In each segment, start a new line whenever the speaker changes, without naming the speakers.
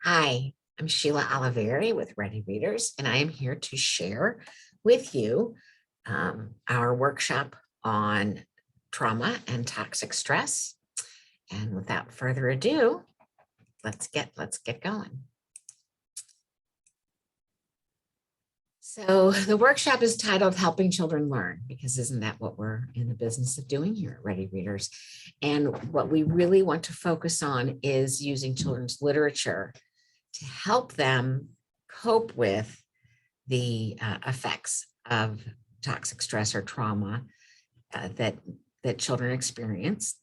Hi, I'm Sheila Oliveri with Ready Readers, and I am here to share with you our workshop on trauma and toxic stress. And without further ado, let's get going. So the workshop is titled Helping Children Learn, because isn't that what we're in the business of doing here at Ready Readers? And what we really want to focus on is using children's literature to help them cope with the effects of toxic stress or trauma that children experience.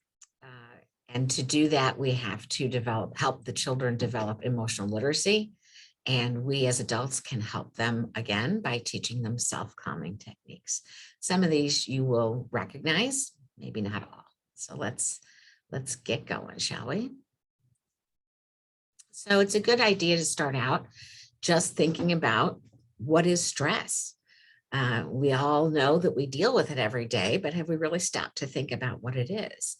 And to do that, we have to help the children develop emotional literacy. And we as adults can help them again by teaching them self-calming techniques. Some of these you will recognize, maybe not all. So let's get going, shall we? So it's a good idea to start out just thinking about what is stress. We all know that we deal with it every day, but have we really stopped to think about what it is?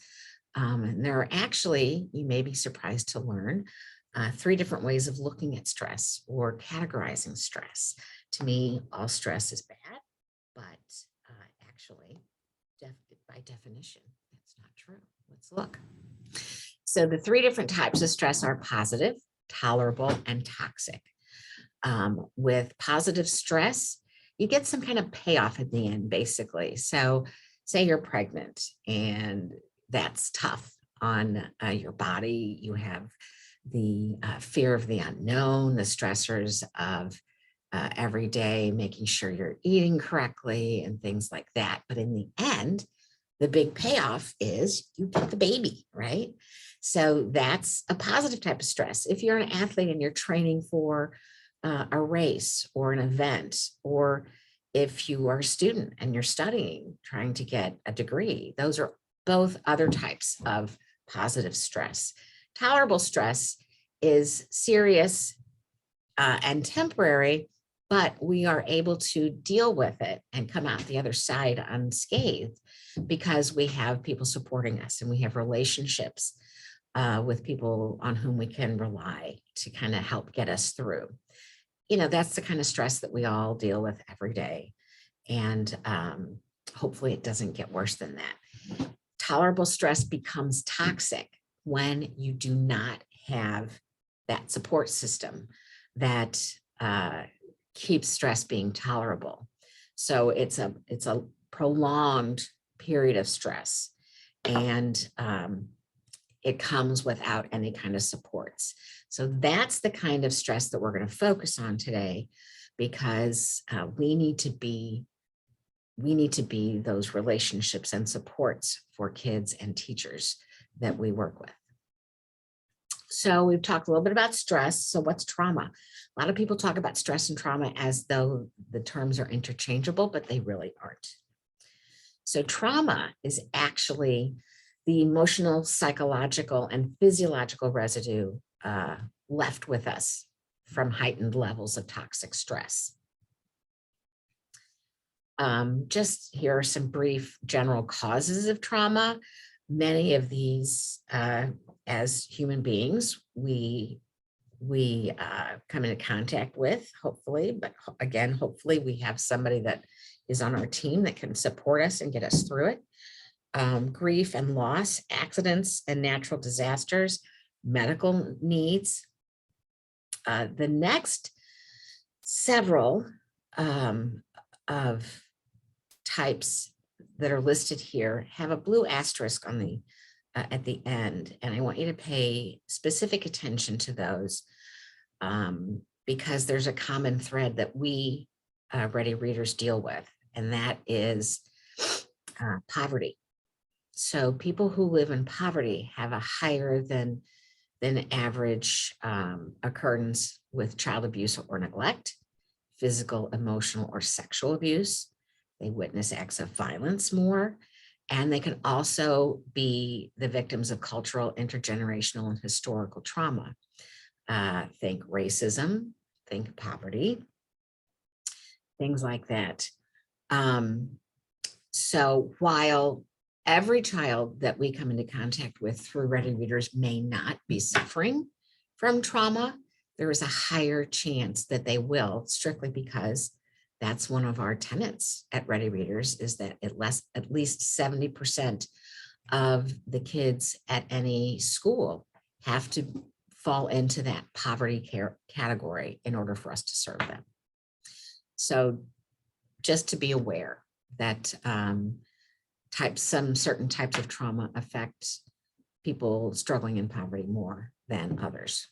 And there are actually, you may be surprised to learn, 3 different ways of looking at stress or categorizing stress. To me, all stress is bad, but actually, by definition, that's not true. Let's look. So the 3 different types of stress are positive, tolerable, and toxic. With positive stress, you get some kind of payoff at the end, basically. So say you're pregnant and that's tough on your body. You have the fear of the unknown, the stressors of every day, making sure you're eating correctly and things like that. But in the end, the big payoff is you get the baby, right? So that's a positive type of stress. If you're an athlete and you're training for a race or an event, or if you are a student and you're studying, trying to get a degree, those are both other types of positive stress. Tolerable stress is serious and temporary, but we are able to deal with it and come out the other side unscathed because we have people supporting us and we have relationships with people on whom we can rely to kind of help get us through. You know, that's the kind of stress that we all deal with every day. And hopefully it doesn't get worse than that. Tolerable stress becomes toxic when you do not have that support system that keeps stress being tolerable. So it's a prolonged period of stress, and it comes without any kind of supports. So that's the kind of stress that we're going to focus on today, because we need to be those relationships and supports for kids and teachers that we work with. So we've talked a little bit about stress. So what's trauma? A lot of people talk about stress and trauma as though the terms are interchangeable, but they really aren't. So trauma is actually the emotional, psychological, and physiological residue left with us from heightened levels of toxic stress. Just here are some brief general causes of trauma. Many of these, as human beings, we come into contact with, hopefully, but again, hopefully we have somebody that is on our team that can support us and get us through it. Grief and loss, accidents and natural disasters, medical needs. The next several of types that are listed here have a blue asterisk on the at the end, and I want you to pay specific attention to those because there's a common thread that we Ready Readers deal with, and that is poverty. So people who live in poverty have a higher than average occurrence with child abuse or neglect, physical, emotional, or sexual abuse. They witness acts of violence more, and they can also be the victims of cultural, intergenerational, and historical trauma. Think racism, think poverty, things like that. So while every child that we come into contact with through Ready Readers may not be suffering from trauma, there is a higher chance that they will, strictly because that's one of our tenets at Ready Readers, is that at least 70% of the kids at any school have to fall into that poverty care category in order for us to serve them. So just to be aware that some certain types of trauma affect people struggling in poverty more than others.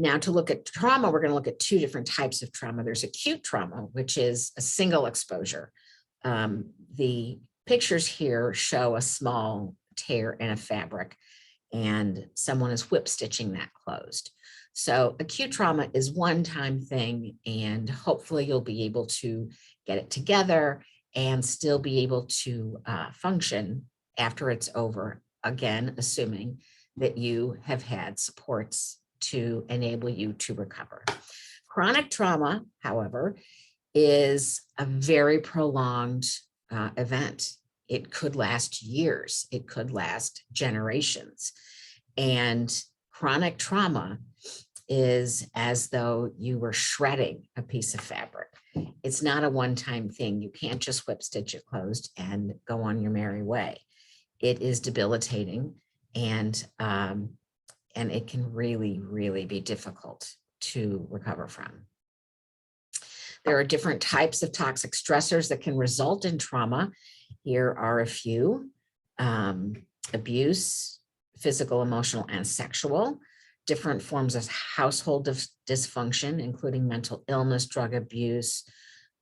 Now, to look at trauma, we're going to look at two different types of trauma. There's acute trauma, which is a single exposure. The pictures here show a small tear in a fabric, and someone is whip stitching that closed. So acute trauma is one-time thing, and hopefully you'll be able to get it together and still be able to function after it's over, again, assuming that you have had supports to enable you to recover. Chronic trauma, however, is a very prolonged event. It could last years, it could last generations. And chronic trauma is as though you were shredding a piece of fabric. It's not a one-time thing. You can't just whip stitch it closed and go on your merry way. It is debilitating, and it can really, really be difficult to recover from. There are different types of toxic stressors that can result in trauma. Here are a few: abuse, physical, emotional, and sexual; different forms of household dysfunction, including mental illness, drug abuse,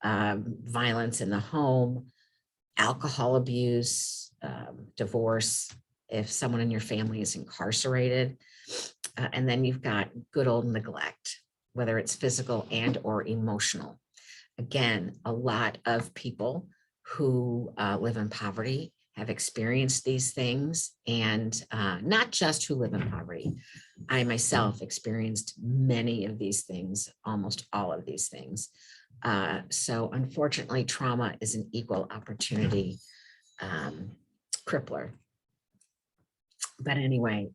violence in the home, alcohol abuse, divorce, if someone in your family is incarcerated. And then you've got good old neglect, whether it's physical and or emotional. Again, a lot of people who live in poverty have experienced these things, and not just who live in poverty. I myself experienced many of these things, almost all of these things. So unfortunately, trauma is an equal opportunity crippler. But anyway,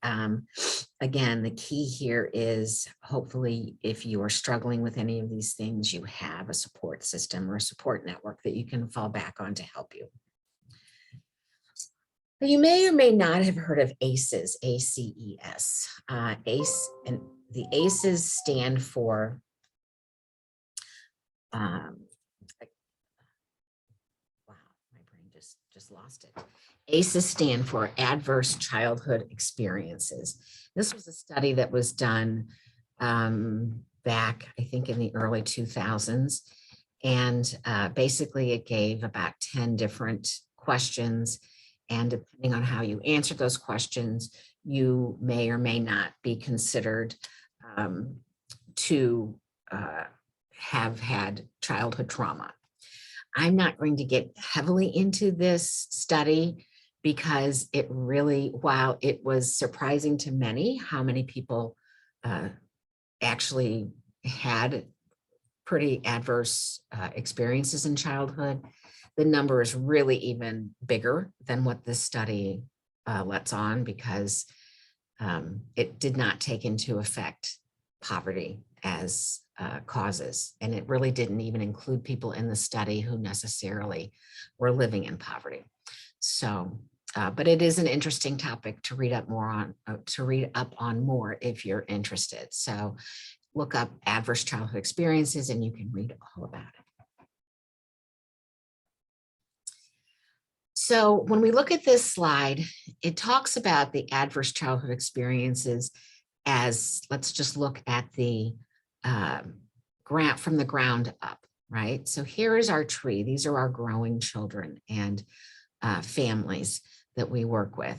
again, the key here is, hopefully, if you are struggling with any of these things, you have a support system or a support network that you can fall back on to help you. You may or may not have heard of ACEs, A-C-E-S. ACE, and the ACEs stand for wow, my brain just lost it. ACEs stand for Adverse Childhood Experiences. This was a study that was done back, I think, in the early 2000s. And basically it gave about 10 different questions. And depending on how you answer those questions, you may or may not be considered to have had childhood trauma. I'm not going to get heavily into this study because it really, while it was surprising to many how many people actually had pretty adverse experiences in childhood, the number is really even bigger than what this study lets on, because it did not take into effect poverty as causes. And it really didn't even include people in the study who necessarily were living in poverty. So, but it is an interesting topic to read up on, more if you're interested. So look up adverse childhood experiences and you can read all about it. So when we look at this slide, it talks about the adverse childhood experiences as, let's just look at the from the ground up, right? So here is our tree. These are our growing children and families that we work with.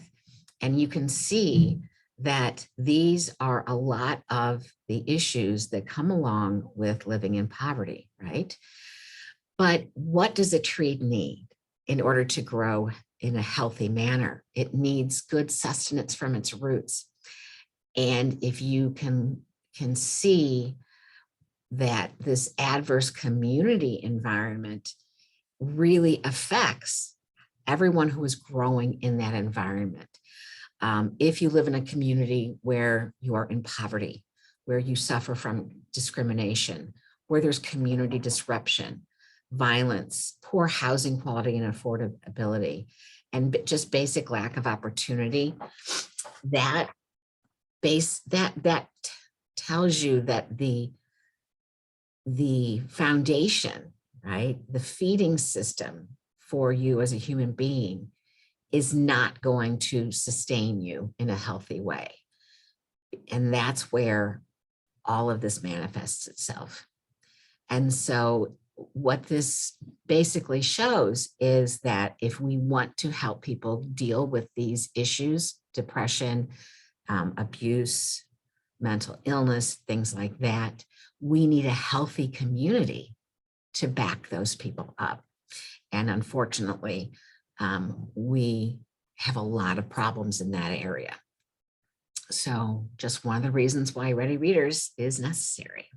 And you can see that these are a lot of the issues that come along with living in poverty, right? But what does a tree need in order to grow in a healthy manner? It needs good sustenance from its roots. And if you can see that this adverse community environment really affects everyone who is growing in that environment. If you live in a community where you are in poverty, where you suffer from discrimination, where there's community disruption, violence, poor housing quality and affordability, and just basic lack of opportunity, that tells you that the foundation, right, the feeding system for you as a human being is not going to sustain you in a healthy way. And that's where all of this manifests itself. And so what this basically shows is that if we want to help people deal with these issues, depression, abuse, mental illness, things like that, we need a healthy community to back those people up. And unfortunately, we have a lot of problems in that area. So just one of the reasons why Ready Readers is necessary.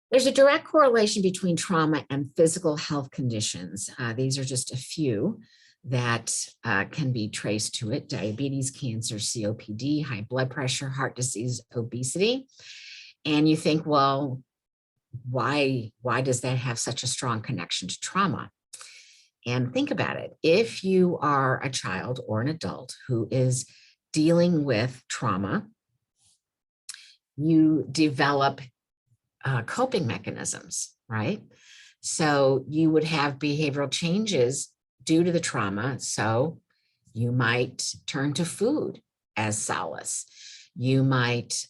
There's a direct correlation between trauma and physical health conditions. These are just a few that can be traced to it: diabetes, cancer, COPD, high blood pressure, heart disease, obesity. And you think, well, why does that have such a strong connection to trauma? And think about it. If you are a child or an adult who is dealing with trauma, you develop coping mechanisms, right? So you would have behavioral changes due to the trauma. So you might turn to food as solace. You might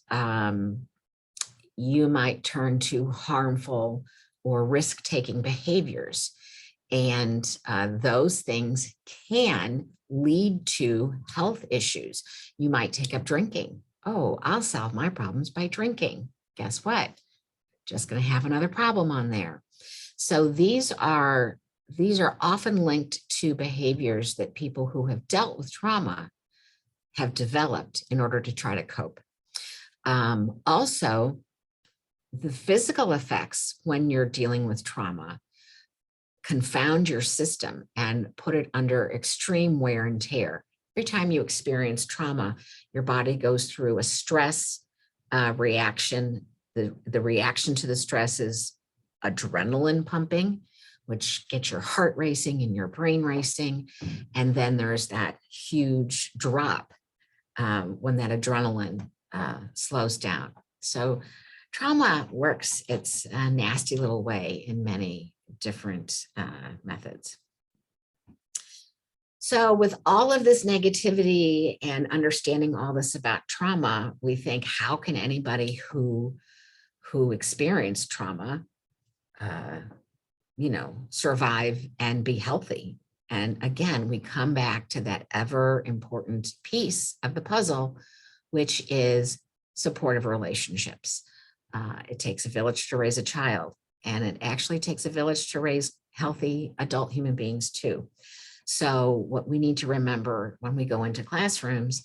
turn to harmful or risk-taking behaviors. And those things can lead to health issues. You might take up drinking. Oh, I'll solve my problems by drinking. Guess what? Just going to have another problem on there. So these are often linked to behaviors that people who have dealt with trauma have developed in order to try to cope. Also, the physical effects when you're dealing with trauma confound your system and put it under extreme wear and tear. Every time you experience trauma, your body goes through a stress reaction. The reaction to the stress is adrenaline pumping, which gets your heart racing and your brain racing. And then there's that huge drop when that adrenaline slows down. So trauma works its nasty little way in many different methods. So with all of this negativity and understanding all this about trauma, we think, how can anybody who experienced trauma, survive and be healthy? And again, we come back to that ever important piece of the puzzle, which is supportive relationships. It takes a village to raise a child, and it actually takes a village to raise healthy adult human beings too. So what we need to remember when we go into classrooms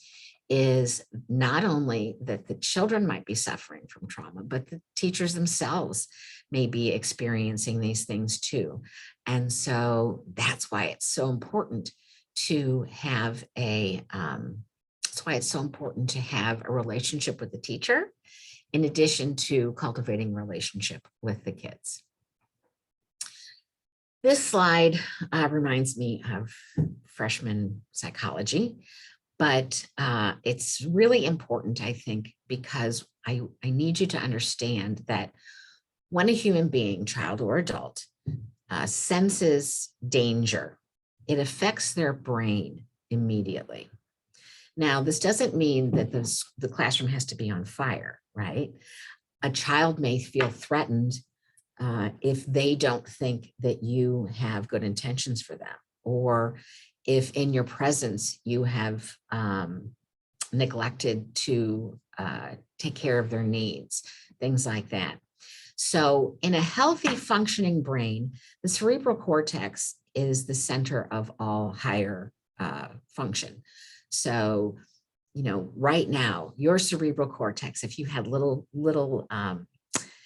is not only that the children might be suffering from trauma, but the teachers themselves may be experiencing these things too. And so that's why it's so important to have a relationship with the teacher, in addition to cultivating relationship with the kids. This slide reminds me of freshman psychology, but it's really important, I think, because I need you to understand that when a human being, child or adult, senses danger, it affects their brain immediately. Now, this doesn't mean that the classroom has to be on fire, right? A child may feel threatened if they don't think that you have good intentions for them, or if in your presence you have neglected to take care of their needs, things like that. So in a healthy functioning brain, the cerebral cortex is the center of all higher function. So, right now, your cerebral cortex, if you had little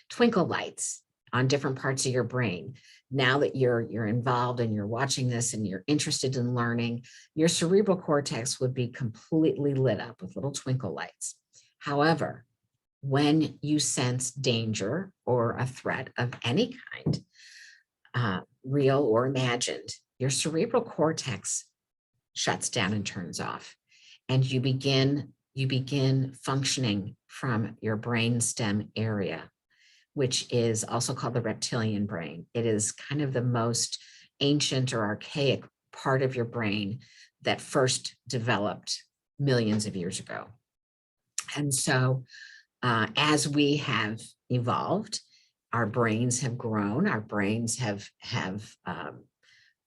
twinkle lights on different parts of your brain, now that you're involved and you're watching this and you're interested in learning, your cerebral cortex would be completely lit up with little twinkle lights. However, when you sense danger or a threat of any kind, real or imagined, your cerebral cortex shuts down and turns off, and you begin functioning from your brainstem area, which is also called the reptilian brain. It is kind of the most ancient or archaic part of your brain that first developed millions of years ago. And so as we have evolved, our brains have grown, our brains have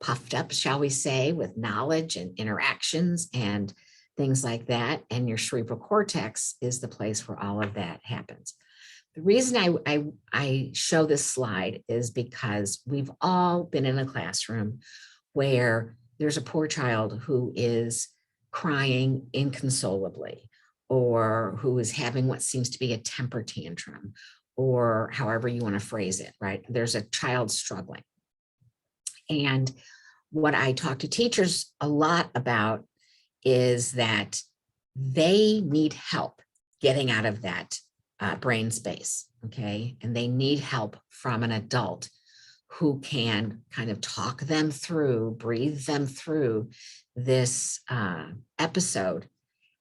puffed up, shall we say, with knowledge and interactions and things like that. And your cerebral cortex is the place where all of that happens. The reason I show this slide is because we've all been in a classroom where there's a poor child who is crying inconsolably, or who is having what seems to be a temper tantrum, or however you want to phrase it, right? There's a child struggling. And what I talk to teachers a lot about is that they need help getting out of that brain space, okay? And they need help from an adult who can kind of talk them through, breathe them through this episode.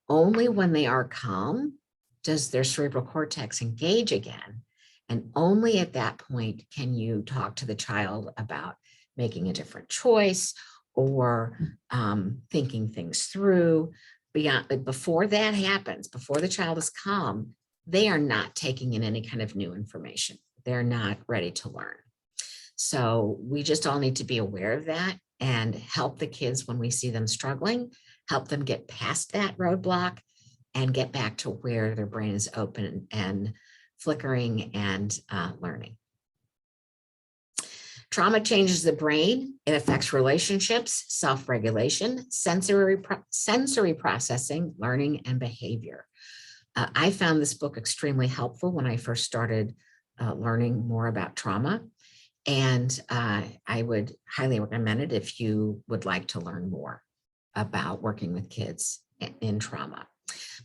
Only when they are calm does their cerebral cortex engage again. And only at that point can you talk to the child about making a different choice or thinking things through. Before that happens, before the child is calm, they are not taking in any kind of new information. They're not ready to learn. So we just all need to be aware of that and help the kids when we see them struggling, help them get past that roadblock and get back to where their brain is open and flickering and learning. Trauma changes the brain. It affects relationships, self-regulation, sensory processing, learning, and behavior. I found this book extremely helpful when I first started learning more about trauma. And I would highly recommend it if you would like to learn more about working with kids in trauma.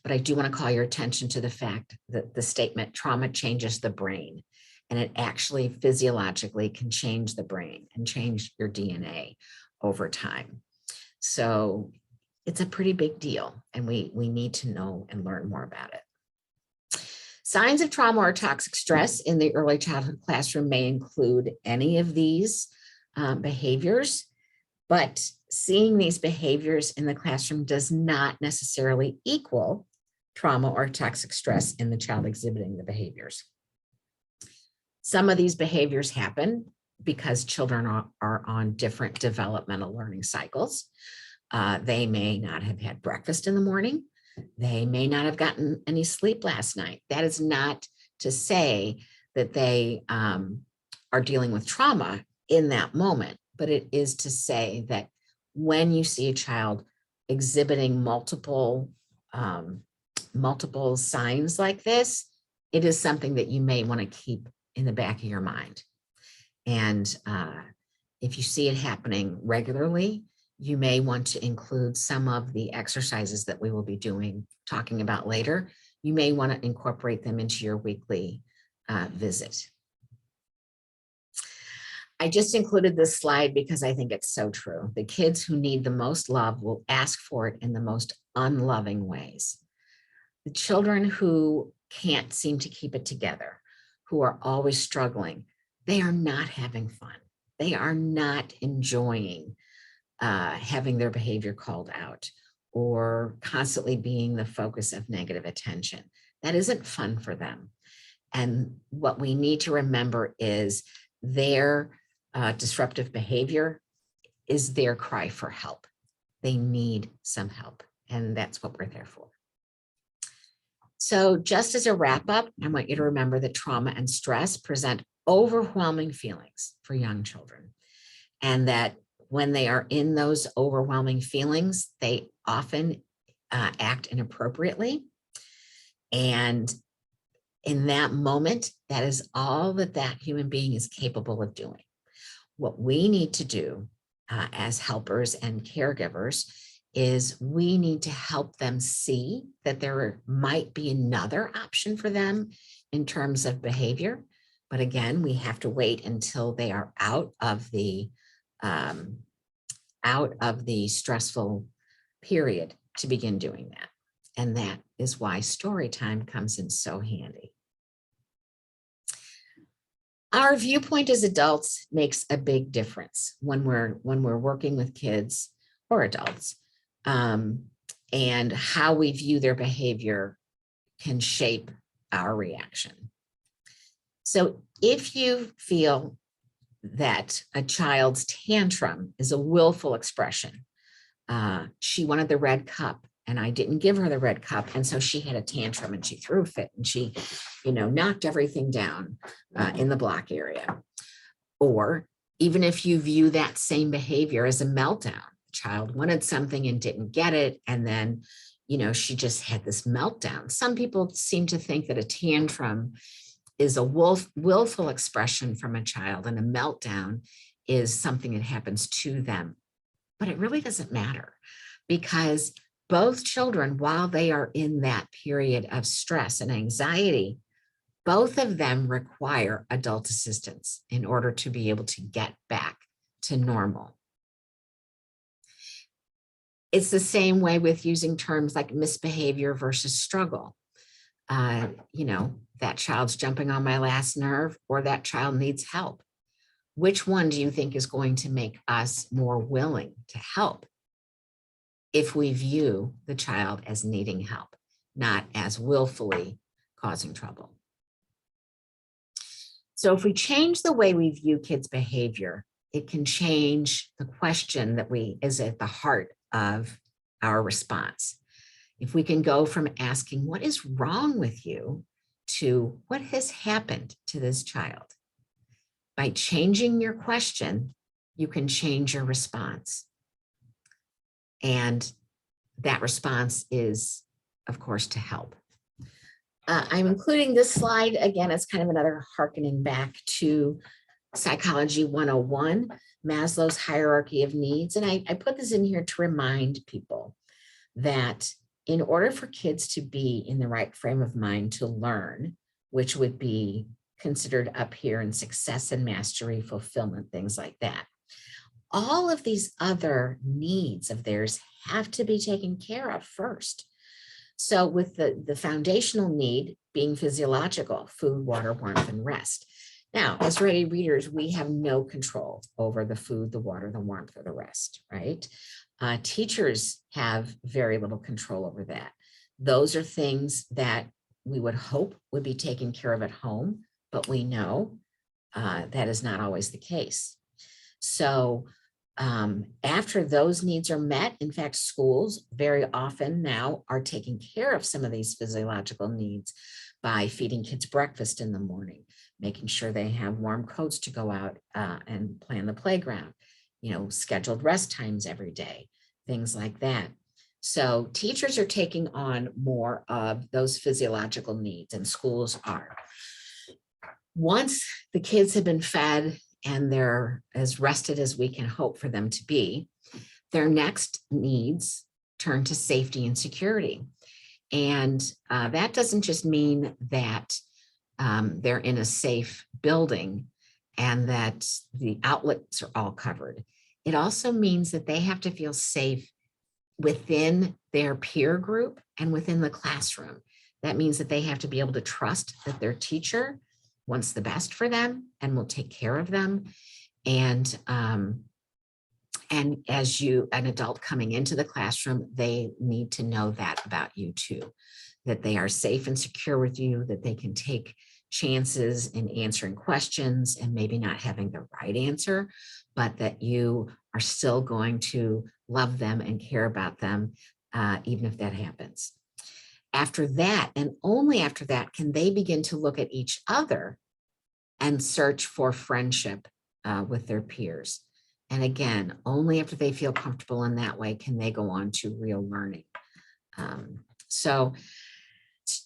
But I do want to call your attention to the fact that the statement, trauma changes the brain, and it actually physiologically can change the brain and change your DNA over time. So it's a pretty big deal, and we need to know and learn more about it. Signs of trauma or toxic stress in the early childhood classroom may include any of these behaviors, but seeing these behaviors in the classroom does not necessarily equal trauma or toxic stress in the child exhibiting the behaviors. Some of these behaviors happen because children are on different developmental learning cycles. They may not have had breakfast in the morning. They may not have gotten any sleep last night. That is not to say that they are dealing with trauma in that moment, but it is to say that when you see a child exhibiting multiple signs like this, it is something that you may want to keep in the back of your mind. And if you see it happening regularly, you may want to include some of the exercises that we will be talking about later. You may want to incorporate them into your weekly visit. I just included this slide because I think it's so true. The kids who need the most love will ask for it in the most unloving ways. The children who can't seem to keep it together, who are always struggling, they are not having fun. They are not enjoying having their behavior called out or constantly being the focus of negative attention. That isn't fun for them. And what we need to remember is their disruptive behavior is their cry for help. They need some help, and that's what we're there for. So just as a wrap up, I want you to remember that trauma and stress present overwhelming feelings for young children, and that when they are in those overwhelming feelings, they often act inappropriately. And in that moment, that is all that human being is capable of doing. What we need to do as helpers and caregivers is we need to help them see that there might be another option for them in terms of behavior. But again, we have to wait until they are out of the stressful period to begin doing that. And that is why story time comes in so handy. Our viewpoint as adults makes a big difference when we're working with kids or adults, and how we view their behavior can shape our reaction. So if you feel that a child's tantrum is a willful expression, she wanted the red cup and I didn't give her the red cup, and so she had a tantrum and she threw a fit and she, knocked everything down in the block area. Or even if you view that same behavior as a meltdown, the child wanted something and didn't get it, and then, she just had this meltdown. Some people seem to think that a tantrum is a willful expression from a child, and a meltdown is something that happens to them. But it really doesn't matter, because both children, while they are in that period of stress and anxiety, both of them require adult assistance in order to be able to get back to normal. It's the same way with using terms like misbehavior versus struggle. That child's jumping on my last nerve, or that child needs help. Which one do you think is going to make us more willing to help if we view the child as needing help, not as willfully causing trouble? So if we change the way we view kids' behavior, it can change the question that is at the heart of our response. If we can go from asking, what is wrong with you, to what has happened to this child? By changing your question, you can change your response. And that response is, of course, to help. I'm including this slide. Again, it's kind of another hearkening back to Psychology 101, Maslow's Hierarchy of Needs. And I put this in here to remind people that in order for kids to be in the right frame of mind to learn, which would be considered up here in success and mastery, fulfillment, things like that, all of these other needs of theirs have to be taken care of first. So with the foundational need being physiological, food, water, warmth, and rest. Now, as ready readers, we have no control over the food, the water, the warmth, or the rest, right? Teachers have very little control over that. Those are things that we would hope would be taken care of at home, but we know that is not always the case. So after those needs are met, in fact, schools very often now are taking care of some of these physiological needs by feeding kids breakfast in the morning, making sure they have warm coats to go out and play on the playground, scheduled rest times every day, things like that. So teachers are taking on more of those physiological needs, and schools are. Once the kids have been fed and they're as rested as we can hope for them to be, their next needs turn to safety and security. And that doesn't just mean that they're in a safe building and that the outlets are all covered. It also means that they have to feel safe within their peer group and within the classroom. That means that they have to be able to trust that their teacher wants the best for them and will take care of them. And as an adult coming into the classroom, they need to know that about you too, that they are safe and secure with you, that they can take chances in answering questions and maybe not having the right answer, but that you are still going to love them and care about them, even if that happens. After that, and only after that, can they begin to look at each other and search for friendship with their peers. And again, only after they feel comfortable in that way can they go on to real learning. So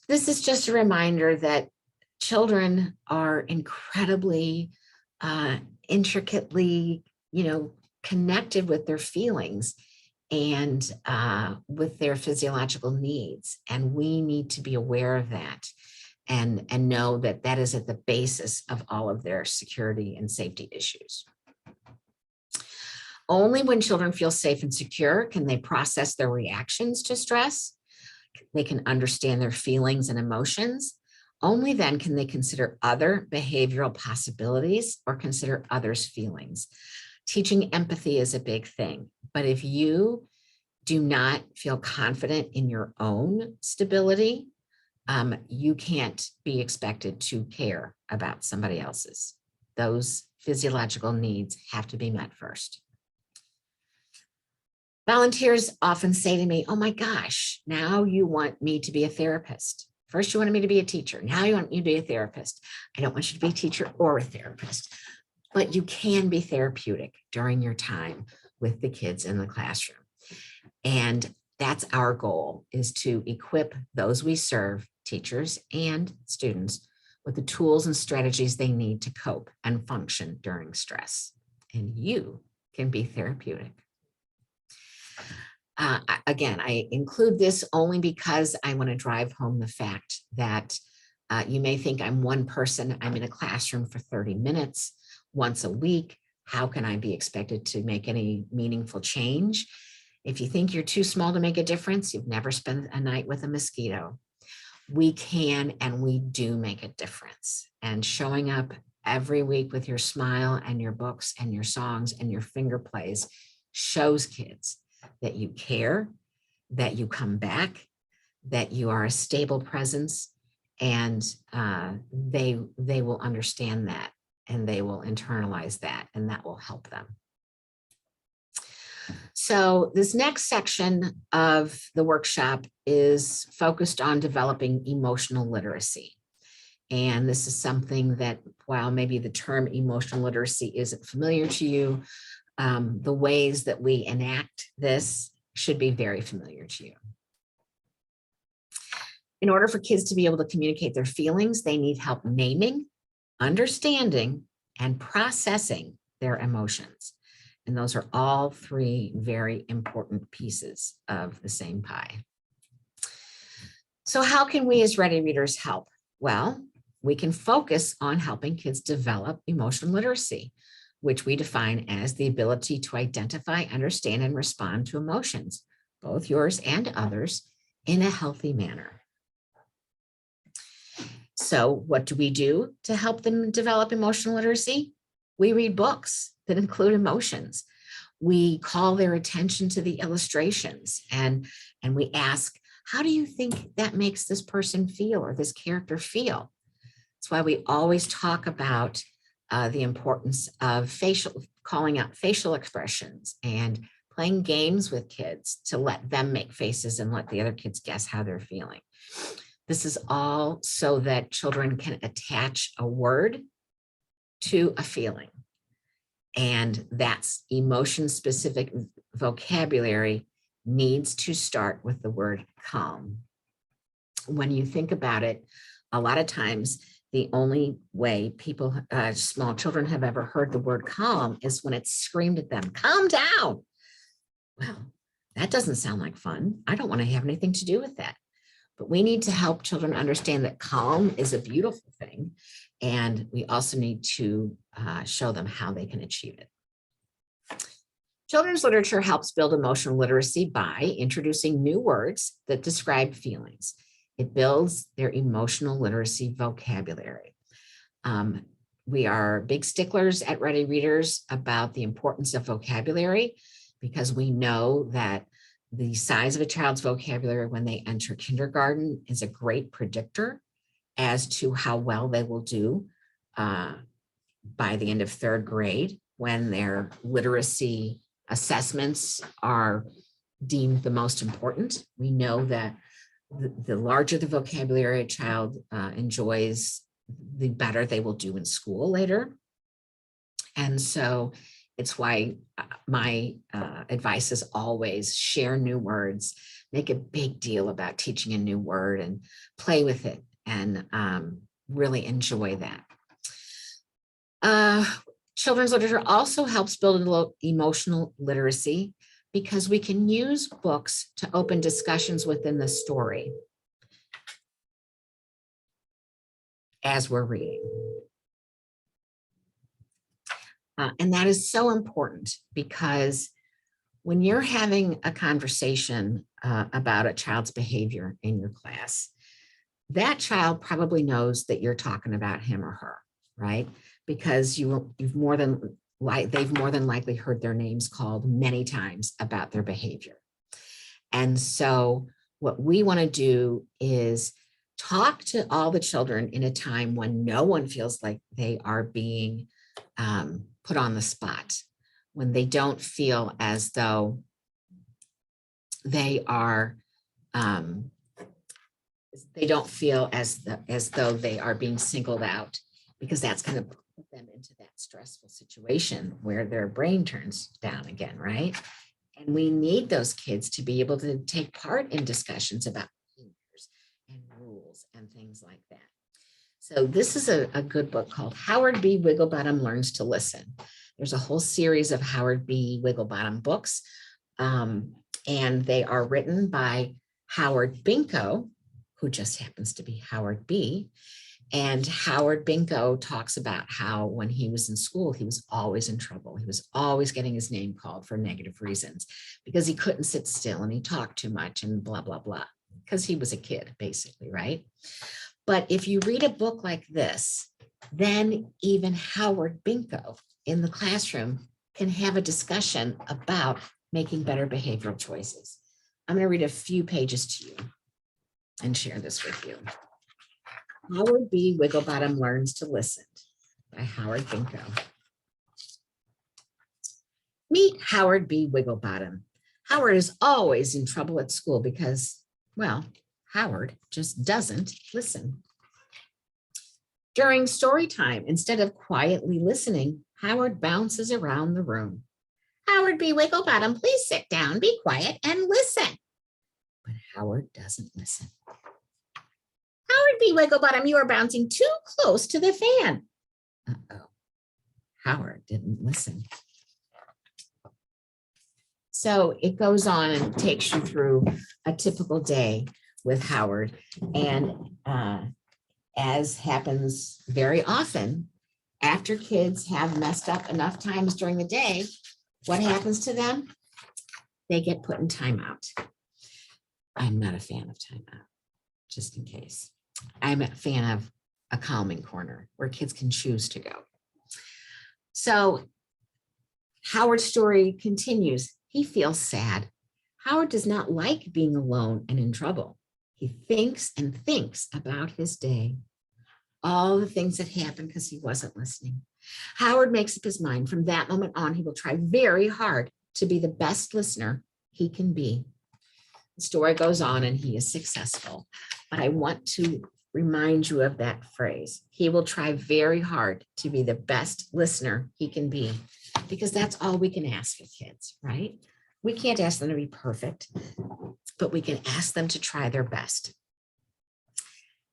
this is just a reminder that children are incredibly intricately, connected with their feelings. and with their physiological needs. And we need to be aware of that and know that that is at the basis of all of their security and safety issues. Only when children feel safe and secure can they process their reactions to stress. They can understand their feelings and emotions. Only then can they consider other behavioral possibilities or consider others' feelings. Teaching empathy is a big thing, but if you do not feel confident in your own stability, you can't be expected to care about somebody else's. Those physiological needs have to be met first. Volunteers often say to me, oh my gosh, now you want me to be a therapist. First, you wanted me to be a teacher. Now you want me to be a therapist. I don't want you to be a teacher or a therapist, but you can be therapeutic during your time with the kids in the classroom. And that's our goal, is to equip those we serve, teachers and students, with the tools and strategies they need to cope and function during stress. And you can be therapeutic. Again, I include this only because I want to drive home the fact that you may think I'm one person, I'm in a classroom for 30 minutes once a week. How can I be expected to make any meaningful change? If you think you're too small to make a difference, you've never spent a night with a mosquito. We can and we do make a difference. And showing up every week with your smile and your books and your songs and your finger plays shows kids that you care, that you come back, that you are a stable presence, and they will understand that and they will internalize that, and that will help them. So this next section of the workshop is focused on developing emotional literacy. And this is something that, while maybe the term emotional literacy isn't familiar to you, the ways that we enact this should be very familiar to you. In order for kids to be able to communicate their feelings, they need help naming, understanding, and processing their emotions. And those are all three very important pieces of the same pie. So how can we as Ready Readers help? Well, we can focus on helping kids develop emotional literacy, which we define as the ability to identify, understand, and respond to emotions, both yours and others, in a healthy manner. So what do we do to help them develop emotional literacy? We read books that include emotions. We call their attention to the illustrations, and we ask, how do you think that makes this person feel or this character feel? That's why we always talk about the importance of calling out facial expressions and playing games with kids to let them make faces and let the other kids guess how they're feeling. This is all so that children can attach a word to a feeling. And that's emotion-specific vocabulary needs to start with the word calm. When you think about it, a lot of times the only way people, small children, have ever heard the word calm is when it's screamed at them, calm down. Well, that doesn't sound like fun. I don't want to have anything to do with that. But we need to help children understand that calm is a beautiful thing. And we also need to show them how they can achieve it. Children's literature helps build emotional literacy by introducing new words that describe feelings. It builds their emotional literacy vocabulary. We are big sticklers at Ready Readers about the importance of vocabulary, because we know that the size of a child's vocabulary when they enter kindergarten is a great predictor as to how well they will do by the end of third grade, when their literacy assessments are deemed the most important. We know that the larger the vocabulary a child enjoys, the better they will do in school later. And so it's why my advice is always share new words, make a big deal about teaching a new word and play with it, and really enjoy that. Children's literature also helps build emotional literacy because we can use books to open discussions within the story as we're reading. And that is so important because when you're having a conversation about a child's behavior in your class, that child probably knows that you're talking about him or her, right? Because they've more than likely heard their names called many times about their behavior. And so what we want to do is talk to all the children in a time when no one feels like they are being put on the spot, when they don't feel as though they are, they don't feel as though they are being singled out, because that's going to put them into that stressful situation where their brain turns down again, right? And we need those kids to be able to take part in discussions about behaviors and rules and things like that. So this is a good book called Howard B. Wigglebottom Learns to Listen. There's a whole series of Howard B. Wigglebottom books, and they are written by Howard Binko, who just happens to be Howard B. And Howard Binko talks about how when he was in school, he was always in trouble. He was always getting his name called for negative reasons because he couldn't sit still and he talked too much and blah, blah, blah, because he was a kid, basically, right? But if you read a book like this, then even Howard Binko in the classroom can have a discussion about making better behavioral choices. I'm going to read a few pages to you and share this with you. Howard B. Wigglebottom Learns to Listen by Howard Binko. Meet Howard B. Wigglebottom. Howard is always in trouble at school because, well, Howard just doesn't listen. During story time, instead of quietly listening, Howard bounces around the room. Howard B. Wigglebottom, please sit down, be quiet, and listen. But Howard doesn't listen. Howard B. Wigglebottom, you are bouncing too close to the fan. Uh-oh, Howard didn't listen. So it goes on and takes you through a typical day with Howard. And as happens very often, after kids have messed up enough times during the day, what happens to them? They get put in timeout. I'm not a fan of timeout, just in case. I'm a fan of a calming corner where kids can choose to go. So Howard's story continues. He feels sad. Howard does not like being alone and in trouble. He thinks and thinks about his day, all the things that happened because he wasn't listening. Howard makes up his mind from that moment on, he will try very hard to be the best listener he can be. The story goes on and he is successful, but I want to remind you of that phrase. He will try very hard to be the best listener he can be, because that's all we can ask of kids, right? We can't ask them to be perfect, but we can ask them to try their best.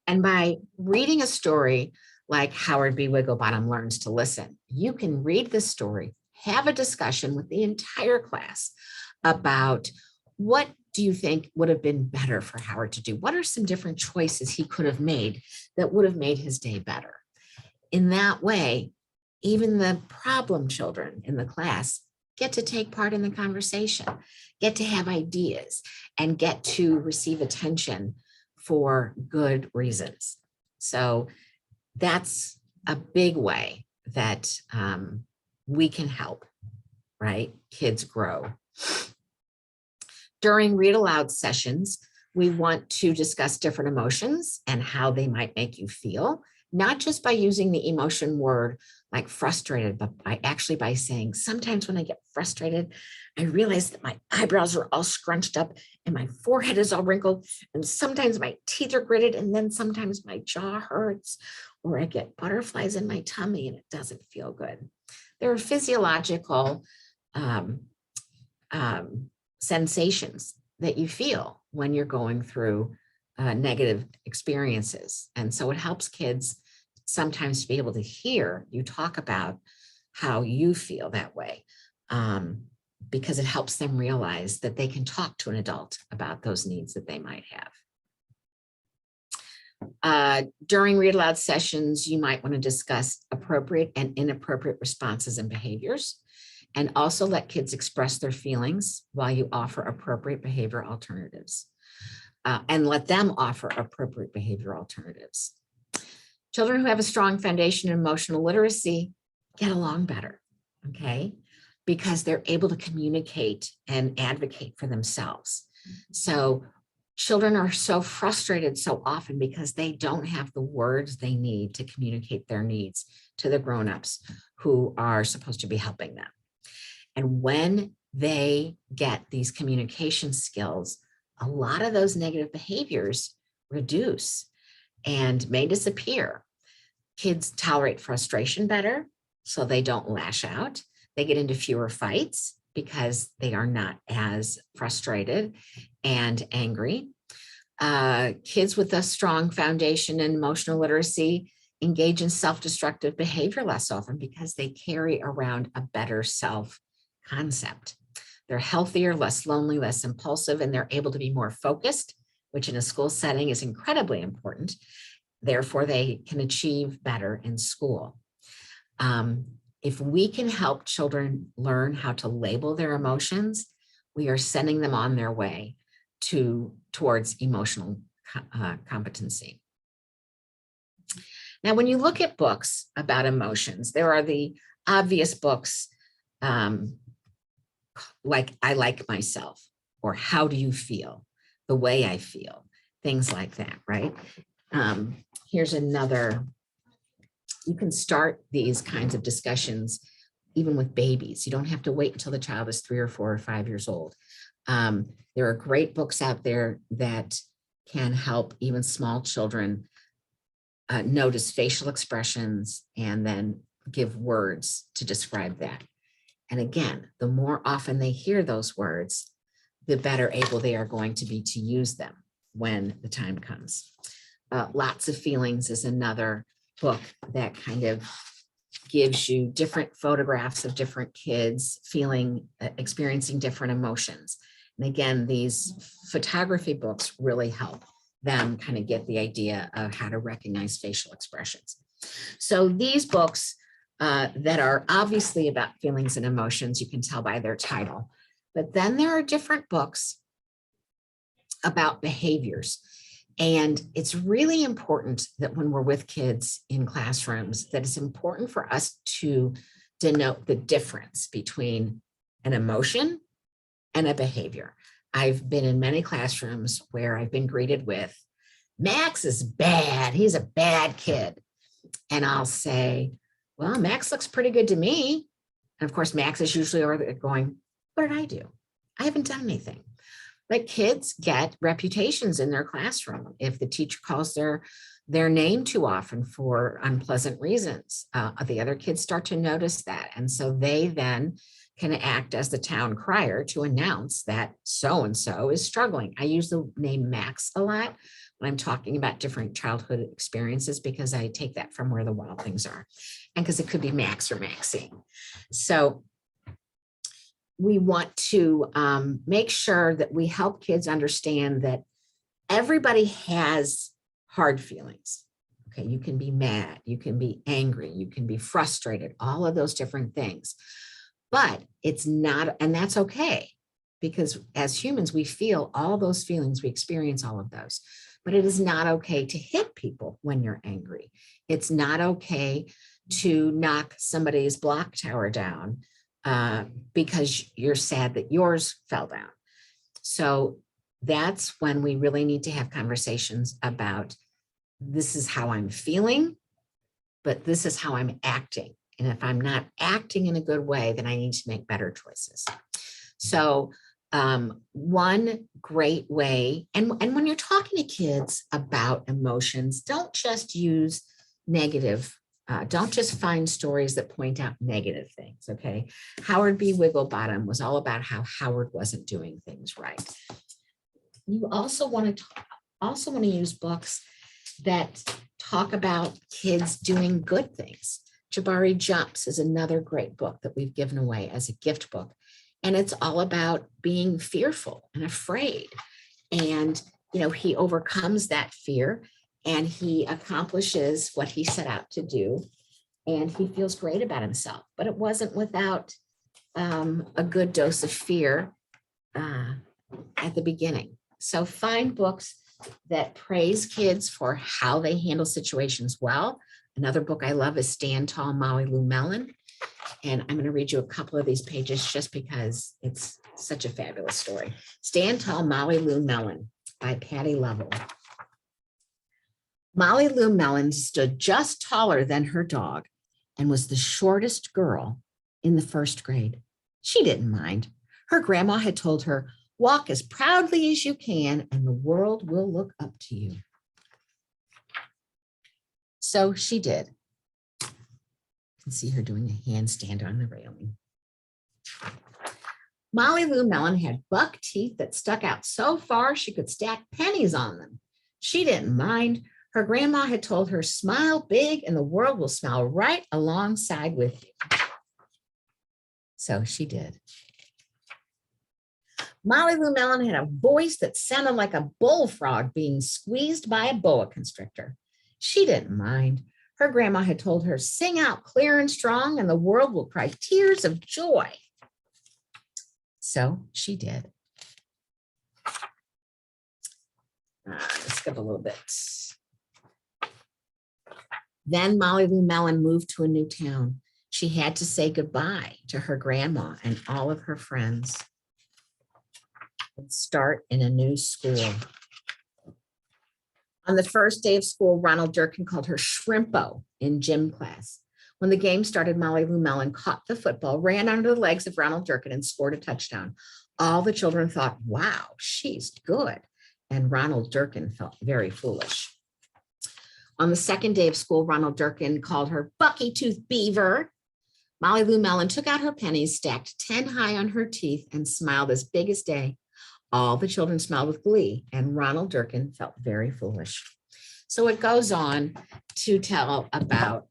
And by reading a story like Howard B. Wigglebottom Learns to Listen, you can read the story, have a discussion with the entire class about what do you think would have been better for Howard to do? What are some different choices he could have made that would have made his day better? In that way, even the problem children in the class get to take part in the conversation, get to have ideas, and get to receive attention for good reasons. So that's a big way that we can help, right? Kids grow. During read aloud sessions, we want to discuss different emotions and how they might make you feel, not just by using the emotion word like frustrated, but by saying, sometimes when I get frustrated, I realize that my eyebrows are all scrunched up and my forehead is all wrinkled, and sometimes my teeth are gritted, and then sometimes my jaw hurts, or I get butterflies in my tummy and it doesn't feel good. There are physiological sensations that you feel when you're going through negative experiences. And so it helps kids sometimes to be able to hear you talk about how you feel that way. because it helps them realize that they can talk to an adult about those needs that they might have. During read aloud sessions, you might want to discuss appropriate and inappropriate responses and behaviors, and also let kids express their feelings while you offer appropriate behavior alternatives, and let them offer appropriate behavior alternatives. Children who have a strong foundation in emotional literacy get along better, okay? Because they're able to communicate and advocate for themselves. So children are so frustrated so often because they don't have the words they need to communicate their needs to the grown-ups who are supposed to be helping them. And when they get these communication skills, a lot of those negative behaviors reduce and may disappear. Kids tolerate frustration better, so they don't lash out. They get into fewer fights because they are not as frustrated and angry. Kids with a strong foundation in emotional literacy engage in self-destructive behavior less often because they carry around a better self-concept. They're healthier, less lonely, less impulsive, and they're able to be more focused, which in a school setting is incredibly important. Therefore, they can achieve better in school. If we can help children learn how to label their emotions, we are sending them on their way towards emotional competency. Now, when you look at books about emotions, there are the obvious books like I Like Myself, or How Do You Feel? The Way I Feel, things like that, right? Here's another. You can start these kinds of discussions even with babies. You don't have to wait until the child is 3 or 4 or 5 years old. There are great books out there that can help even small children notice facial expressions and then give words to describe that. And again, the more often they hear those words, the better able they are going to be to use them when the time comes. Lots of Feelings is another book that kind of gives you different photographs of different kids experiencing different emotions. And again, these photography books really help them kind of get the idea of how to recognize facial expressions. So these books that are obviously about feelings and emotions, you can tell by their title. But then there are different books about behaviors. And it's really important that when we're with kids in classrooms, that it's important for us to denote the difference between an emotion and a behavior. I've been in many classrooms where I've been greeted with, Max is bad, he's a bad kid. And I'll say, well, Max looks pretty good to me. And of course, Max is usually over there going, what did I do? I haven't done anything. But kids get reputations in their classroom if the teacher calls their name too often for unpleasant reasons. The other kids start to notice that. And so they then can act as the town crier to announce that so-and-so is struggling. I use the name Max a lot when I'm talking about different childhood experiences because I take that from Where the Wild Things Are, and because it could be Max or Maxine. So we want to make sure that we help kids understand that everybody has hard feelings. Okay, you can be mad, you can be angry, you can be frustrated, all of those different things. But it's not, and that's okay, because as humans, we feel all those feelings, we experience all of those. But it is not okay to hit people when you're angry. It's not okay to knock somebody's block tower down because you're sad that yours fell down. So that's when we really need to have conversations about, this is how I'm feeling, but this is how I'm acting. And if I'm not acting in a good way, then I need to make better choices. So one great way, and when you're talking to kids about emotions, don't just use negative, don't just find stories that point out negative things, okay? Howard B. Wigglebottom was all about how Howard wasn't doing things right. You also want to use books that talk about kids doing good things. Jabari Jumps is another great book that we've given away as a gift book. And it's all about being fearful and afraid. And, he overcomes that fear and he accomplishes what he set out to do. And he feels great about himself. But it wasn't without a good dose of fear at the beginning. So find books that praise kids for how they handle situations well. Another book I love is Stand Tall, Molly Lou Mellon. And I'm going to read you a couple of these pages just because it's such a fabulous story. Stand Tall, Molly Lou Mellon by Patty Lovell. Molly Lou Mellon stood just taller than her dog and was the shortest girl in the first grade. She didn't mind. Her grandma had told her, walk as proudly as you can and the world will look up to you. So she did. You can see her doing a handstand on the railing. Molly Lou Mellon had buck teeth that stuck out so far she could stack pennies on them. She didn't mind. Her grandma had told her, smile big and the world will smile right alongside with you. So she did. Molly Lou Mellon had a voice that sounded like a bullfrog being squeezed by a boa constrictor. She didn't mind. Her grandma had told her, sing out clear and strong and the world will cry tears of joy. So she did. Let's skip a little bit. Then Molly Lou Mellon moved to a new town. She had to say goodbye to her grandma and all of her friends and start in a new school. On the first day of school, Ronald Durkin called her Shrimpo in gym class. When the game started, Molly Lou Mellon caught the football, ran under the legs of Ronald Durkin and scored a touchdown. All the children thought, wow, she's good. And Ronald Durkin felt very foolish. On the second day of school, Ronald Durkin called her Bucky Tooth Beaver. Molly Lou Mellon took out her pennies, stacked 10 high on her teeth, and smiled as big as day. All the children smiled with glee, and Ronald Durkin felt very foolish. So it goes on to tell about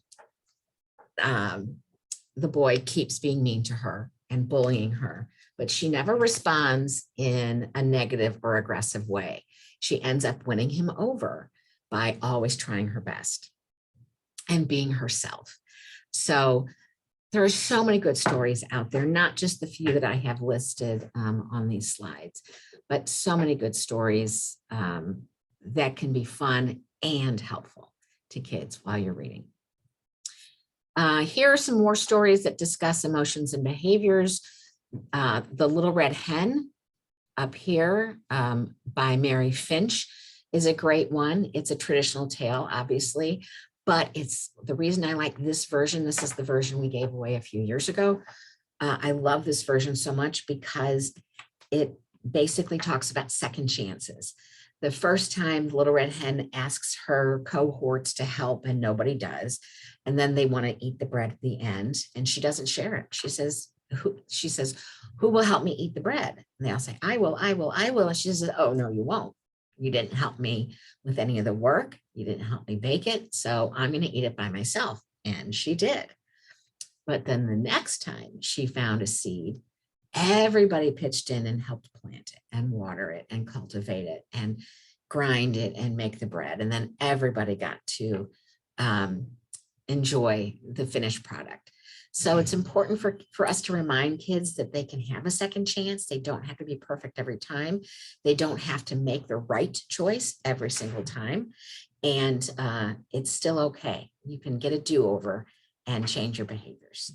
the boy keeps being mean to her and bullying her, but she never responds in a negative or aggressive way. She ends up winning him over by always trying her best and being herself. So there are so many good stories out there, not just the few that I have listed on these slides, but so many good stories that can be fun and helpful to kids while you're reading. Here are some more stories that discuss emotions and behaviors. The Little Red Hen up here by Mary Finch is a great one. It's a traditional tale, obviously, but it's the reason I like this version. This is the version we gave away a few years ago. I love this version so much because it basically talks about second chances. The first time Little Red Hen asks her cohorts to help and nobody does. And then they want to eat the bread at the end and she doesn't share it. She says, who will help me eat the bread? And they all say, I will, I will, I will. And she says, oh, no, you won't. You didn't help me with any of the work. You didn't help me bake it. So I'm going to eat it by myself. And she did. But then the next time she found a seed, everybody pitched in and helped plant it and water it and cultivate it and grind it and make the bread. And then everybody got to enjoy the finished product. So it's important for us to remind kids that they can have a second chance. They don't have to be perfect every time. They don't have to make the right choice every single time. And it's still okay. You can get a do-over and change your behaviors.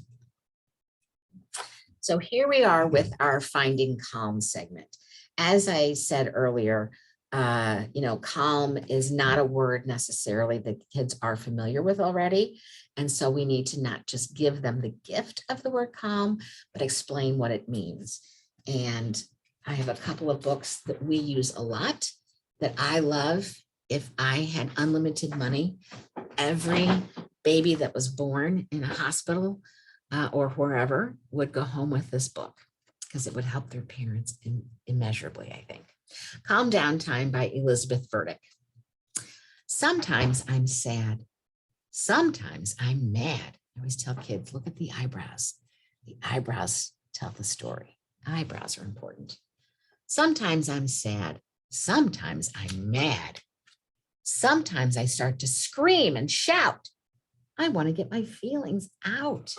So here we are with our Finding Calm segment. As I said earlier, calm is not a word necessarily that kids are familiar with already. And so we need to not just give them the gift of the word calm, but explain what it means. And I have a couple of books that we use a lot that I love. If I had unlimited money, every baby that was born in a hospital or wherever would go home with this book because it would help their parents immeasurably, I think. Calm Down Time by Elizabeth Burdick. Sometimes I'm sad. Sometimes I'm mad. I always tell kids, look at the eyebrows. The eyebrows tell the story. Eyebrows are important. Sometimes I'm sad. Sometimes I'm mad. Sometimes I start to scream and shout. I want to get my feelings out.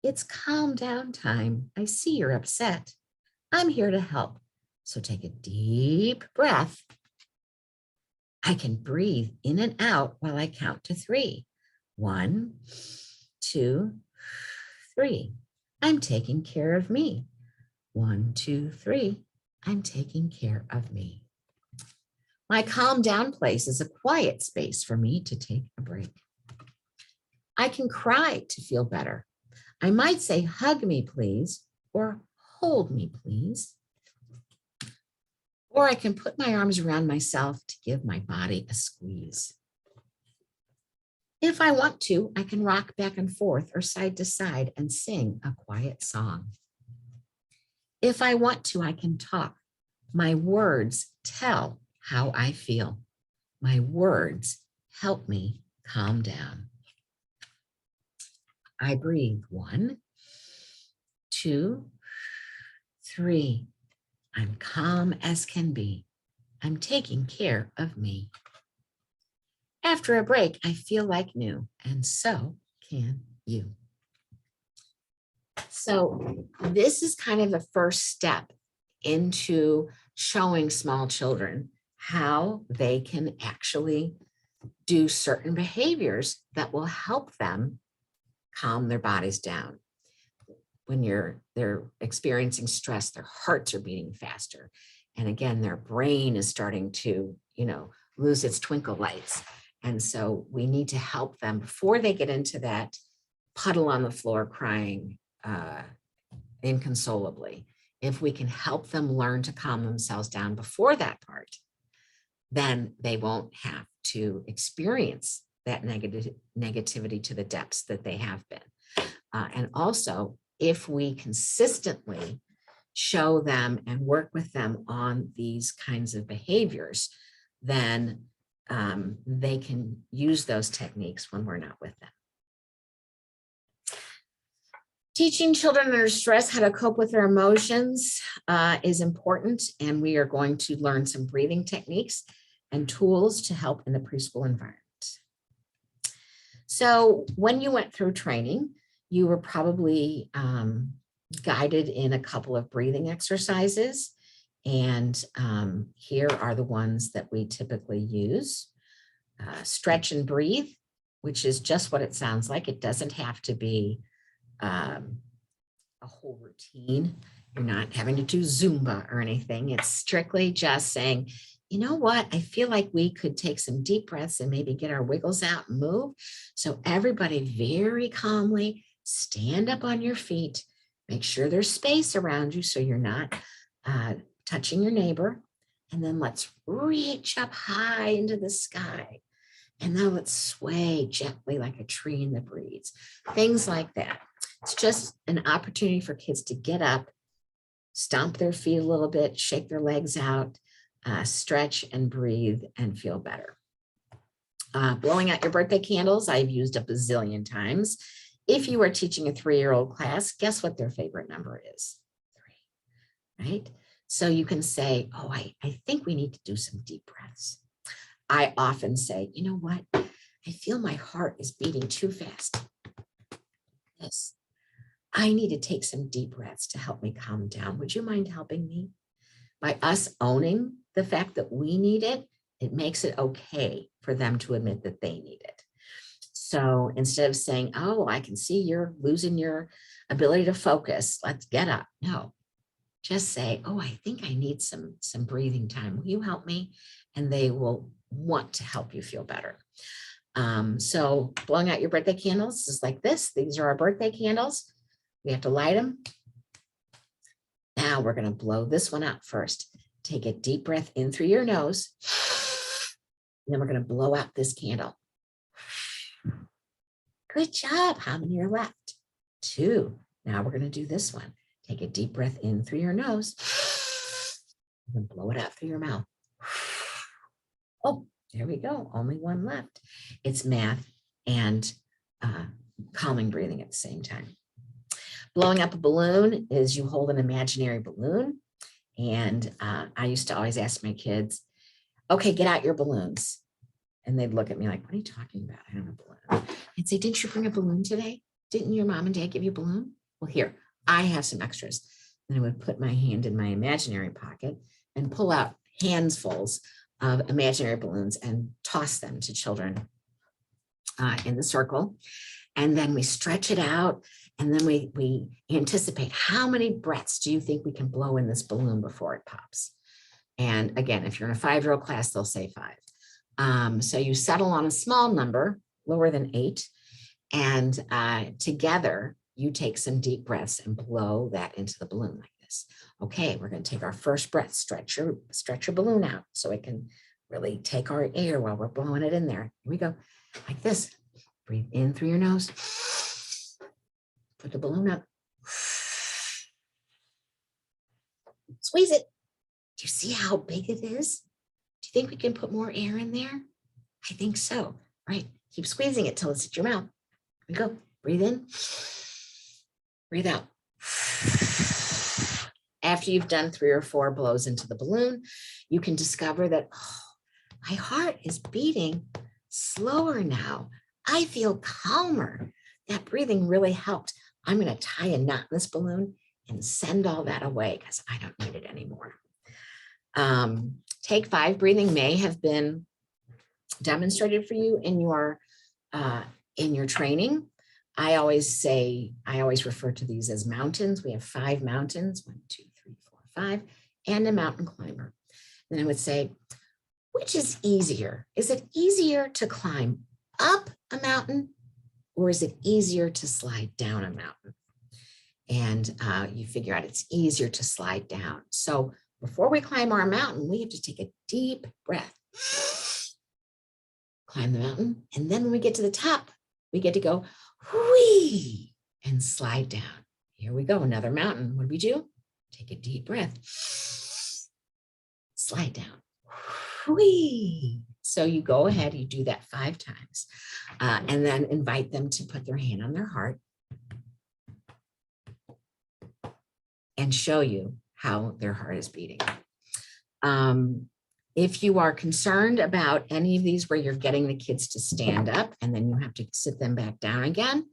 It's calm down time. I see you're upset. I'm here to help. So take a deep breath. I can breathe in and out while I count to 3. 1, 2, 3. I'm taking care of me. 1, 2, 3. I'm taking care of me. My calm down place is a quiet space for me to take a break. I can cry to feel better. I might say, hug me, please, or hold me, please. Or I can put my arms around myself to give my body a squeeze. If I want to, I can rock back and forth or side to side and sing a quiet song. If I want to, I can talk. My words tell how I feel. My words help me calm down. I breathe 1, 2, 3. I'm calm as can be. I'm taking care of me. After a break, I feel like new, and so can you. So this is kind of the first step into showing small children how they can actually do certain behaviors that will help them calm their bodies down. When they're experiencing stress, their hearts are beating faster. And again, their brain is starting to, lose its twinkle lights. And so we need to help them before they get into that puddle on the floor crying inconsolably. If we can help them learn to calm themselves down before that part, then they won't have to experience that negativity to the depths that they have been. And also, if we consistently show them and work with them on these kinds of behaviors, then they can use those techniques when we're not with them. Teaching children under stress how to cope with their emotions is important, and we are going to learn some breathing techniques and tools to help in the preschool environment. So when you went through training, you were probably guided in a couple of breathing exercises, and here are the ones that we typically use. Stretch and breathe, which is just what it sounds like. It doesn't have to be a whole routine. You're not having to do Zumba or anything. It's strictly just saying, you know what, I feel like we could take some deep breaths and maybe get our wiggles out and move. So everybody very calmly stand up on your feet, make sure there's space around you so you're not touching your neighbor. And then let's reach up high into the sky. And now let's sway gently like a tree in the breeze. Things like that. It's just an opportunity for kids to get up, stomp their feet a little bit, shake their legs out, stretch and breathe and feel better. Blowing out your birthday candles, I've used a bazillion times. If you are teaching a 3-year-old class, guess what their favorite number is? 3, right? So you can say, oh, I think we need to do some deep breaths. I often say, you know what? I feel my heart is beating too fast. Yes. I need to take some deep breaths to help me calm down. Would you mind helping me? By us owning the fact that we need it, it makes it okay for them to admit that they need it. So instead of saying, oh, I can see you're losing your ability to focus, let's get up. No, just say, oh, I think I need some breathing time. Will you help me? And they will want to help you feel better. So blowing out your birthday candles is like this. These are our birthday candles. We have to light them. Now we're going to blow this one out first. Take a deep breath in through your nose. And then we're going to blow out this candle. Good job. How many are left? 2. Now we're going to do this one. Take a deep breath in through your nose. And then blow it out through your mouth. Oh, there we go. Only 1 left. It's math and calming breathing at the same time. Blowing up a balloon is you hold an imaginary balloon. And I used to always ask my kids, okay, get out your balloons. And they'd look at me like, what are you talking about? I don't have a balloon. I'd say, didn't you bring a balloon today? Didn't your mom and dad give you a balloon? Well, here, I have some extras. And I would put my hand in my imaginary pocket and pull out handfuls of imaginary balloons and toss them to children in the circle. And then we stretch it out. And then we anticipate how many breaths do you think we can blow in this balloon before it pops? And again, if you're in a 5-year-old class, they'll say 5. So you settle on a small number, lower than 8. And together, you take some deep breaths and blow that into the balloon like this. Okay, we're going to take our first breath, stretch your balloon out so it can really take our air while we're blowing it in there. Here we go, like this. Breathe in through your nose. Put the balloon up. Squeeze it. Do you see how big it is? Do you think we can put more air in there? I think so. Right. Keep squeezing it till it's at your mouth. Here we go. Breathe in. Breathe out. After you've done 3 or 4 blows into the balloon, you can discover that, oh, my heart is beating slower now. I feel calmer. That breathing really helped. I'm going to tie a knot in this balloon and send all that away because I don't need it anymore. Take 5 breathing may have been demonstrated for you in your training. I always refer to these as mountains. We have 5 mountains, 1, 2, 3, 4, 5, and a mountain climber. Then I would say, which is easier? Is it easier to climb up a mountain, or is it easier to slide down a mountain? And you figure out it's easier to slide down. So before we climb our mountain, we have to take a deep breath. Climb the mountain. And then when we get to the top, we get to go, whee, and slide down. Here we go, another mountain. What do we do? Take a deep breath. Slide down. Whee. So you go ahead, you do that 5 times, and then invite them to put their hand on their heart and show you how their heart is beating. If you are concerned about any of these where you're getting the kids to stand up and then you have to sit them back down again,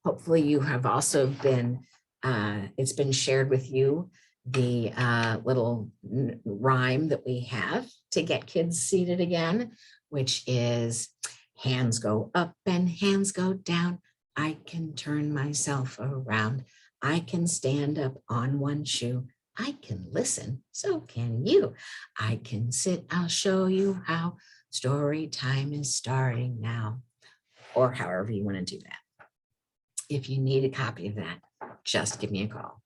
hopefully you have also been, it's been shared with you, the little rhyme that we have to get kids seated again, which is hands go up and hands go down. I can turn myself around. I can stand up on one shoe. I can listen, so can you. I can sit, I'll show you how. Story time is starting now. Or however you want to do that. If you need a copy of that, just give me a call.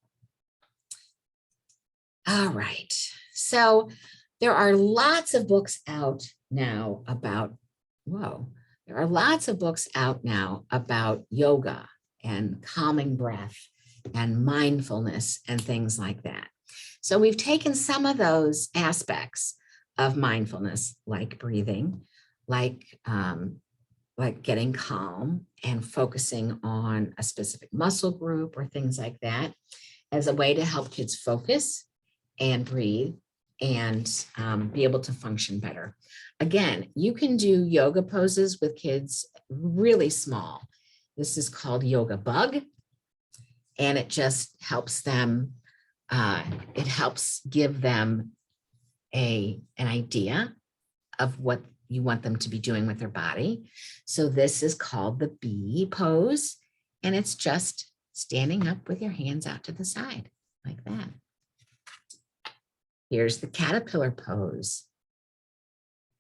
All right, so there are lots of books out now about, there are lots of books out now about yoga and calming breath and mindfulness and things like that. So we've taken some of those aspects of mindfulness, like breathing, like getting calm and focusing on a specific muscle group or things like that, as a way to help kids focus and breathe and be able to function better. Again, you can do yoga poses with kids really small. This is called Yoga Bug, and it just helps them, it helps give them an idea of what you want them to be doing with their body. So this is called the bee pose, and it's just standing up with your hands out to the side like that. Here's the caterpillar pose.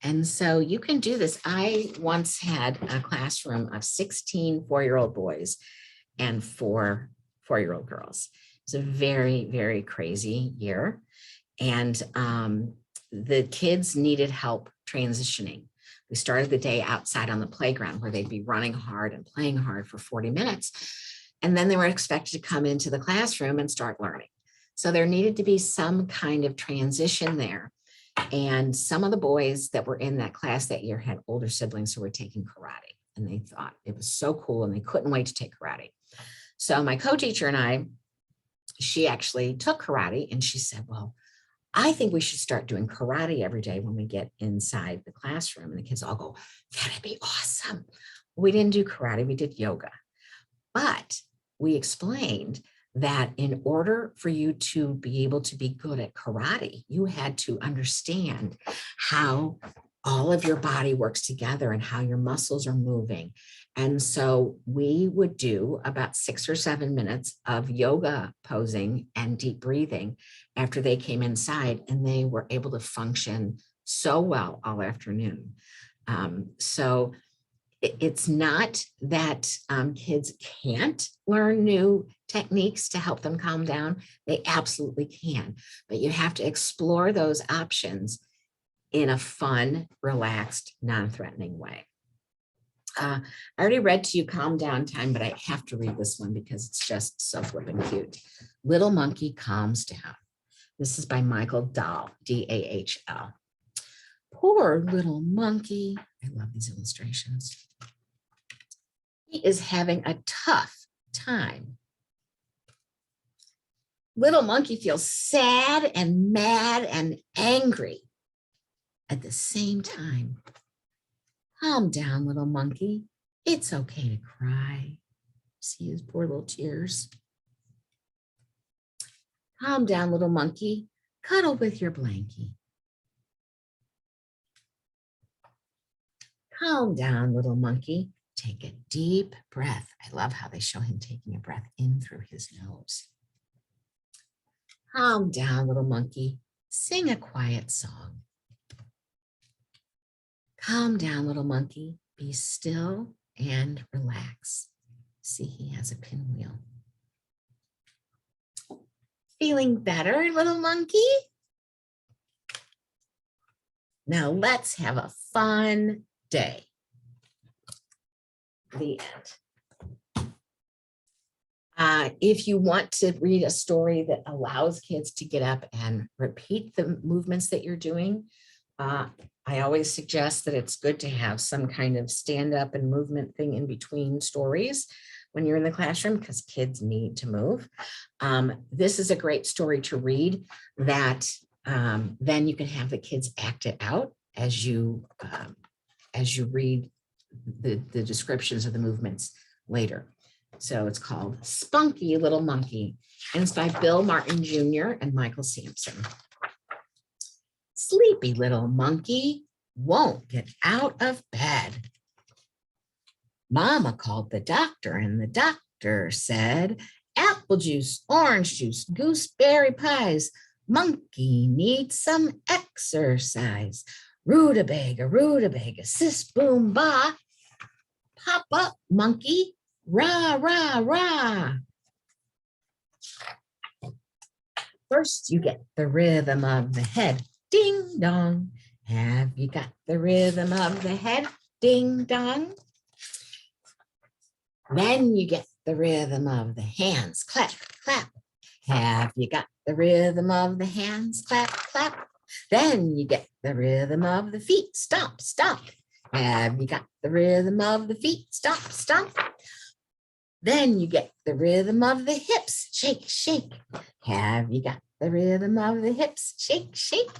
And so you can do this. I once had a classroom of 16 4-year-old boys and 4 4-year-old girls. It's a very, very crazy year. And the kids needed help transitioning. We started the day outside on the playground where they'd be running hard and playing hard for 40 minutes. And then they were expected to come into the classroom and start learning. So there needed to be some kind of transition there. And some of the boys that were in that class that year had older siblings who were taking karate. And they thought it was so cool and they couldn't wait to take karate. So my co-teacher and I she actually took karate, and she said, well, I think we should start doing karate every day when we get inside the classroom. And the kids all go, that'd be awesome. We didn't do karate, we did yoga. But we explained that in order for you to be able to be good at karate, you had to understand how all of your body works together and how your muscles are moving. And so we would do about 6 or 7 minutes of yoga posing and deep breathing after they came inside, and they were able to function so well all afternoon. So it's not that kids can't learn new techniques to help them calm down. They absolutely can, but you have to explore those options in a fun, relaxed, non-threatening way. I already read to you Calm Down Time, but I have to read this one because it's just so flippin' cute. Little Monkey Calms Down. This is by Michael Dahl, D-A-H-L. Poor little monkey. I love these illustrations. He is having a tough time. Little monkey feels sad and mad and angry at the same time. Calm down, little monkey. It's okay to cry. See his poor little tears. Calm down, little monkey. Cuddle with your blankie. Calm down, little monkey. Take a deep breath. I love how they show him taking a breath in through his nose. Calm down, little monkey. Sing a quiet song. Calm down, little monkey. Be still and relax. See, he has a pinwheel. Feeling better, little monkey? Now let's have a fun day. The end. If you want to read a story that allows kids to get up and repeat the movements that you're doing, I always suggest that it's good to have some kind of stand up and movement thing in between stories when you're in the classroom, because kids need to move. This is a great story to read that then you can have the kids act it out as you read the descriptions of the movements later. So it's called Spunky Little Monkey, and it's by Bill Martin Jr. and Michael Sampson. Sleepy little monkey won't get out of bed. Mama called the doctor, and the doctor said, apple juice, orange juice, gooseberry pies. Monkey needs some exercise. Rutabaga, sis, boom, ba. Pop up, monkey, rah, rah, rah. First, you get the rhythm of the head. Ding dong. Have you got the rhythm of the head? Ding dong. Then you get the rhythm of the hands. Clap, clap. Have you got the rhythm of the hands? Clap, clap. Then you get the rhythm of the feet. Stomp, stomp. Have you got the rhythm of the feet? Stomp, stomp. Then you get the rhythm of the hips. Shake, shake. Have you got the rhythm of the hips? Shake, shake.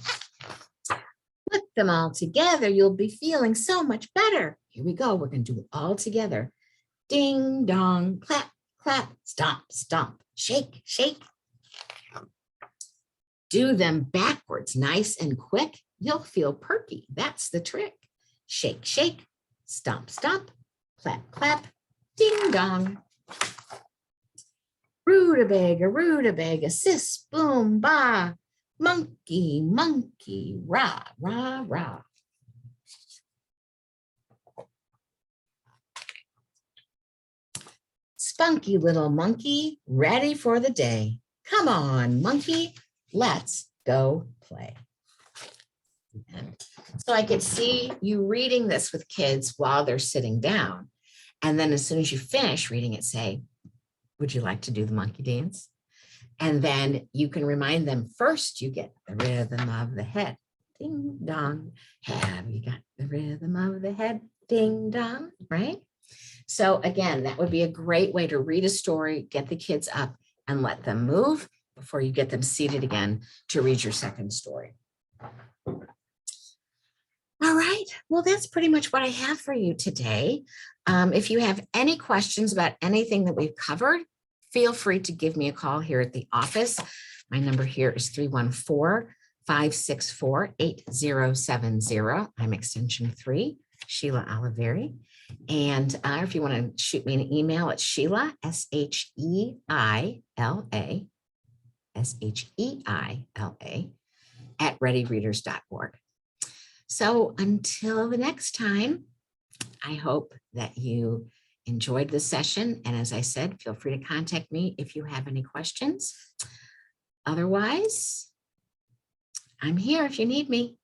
Put them all together. You'll be feeling so much better. Here we go. We're going to do it all together. Ding, dong, clap, clap, stomp, stomp, shake, shake. Do them backwards, nice and quick. You'll feel perky. That's the trick. Shake, shake, stomp, stomp, clap, clap, ding, dong. Rutabaga, sis, boom, ba. Monkey, monkey, rah, rah, rah. Spunky little monkey, ready for the day. Come on, monkey, let's go play. So I could see you reading this with kids while they're sitting down. And then as soon as you finish reading it, say, would you like to do the monkey dance? And then you can remind them, first you get the rhythm of the head. Ding dong. Have you got the rhythm of the head? Ding dong, right? So again, that would be a great way to read a story, get the kids up, and let them move before you get them seated again to read your second story. All right, well, that's pretty much what I have for you today. If you have any questions about anything that we've covered, feel free to give me a call here at the office. My number here is 314-564-8070. I'm extension 3, Sheila Oliveri. And if you want to shoot me an email, it's Sheila, SHEILA, at readyreaders.org. So until the next time, I hope that you enjoyed the session. And as I said, feel free to contact me if you have any questions. Otherwise, I'm here if you need me,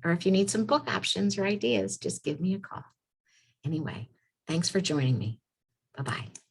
or if you need some book options or ideas, just give me a call. Anyway, thanks for joining me. Bye-bye.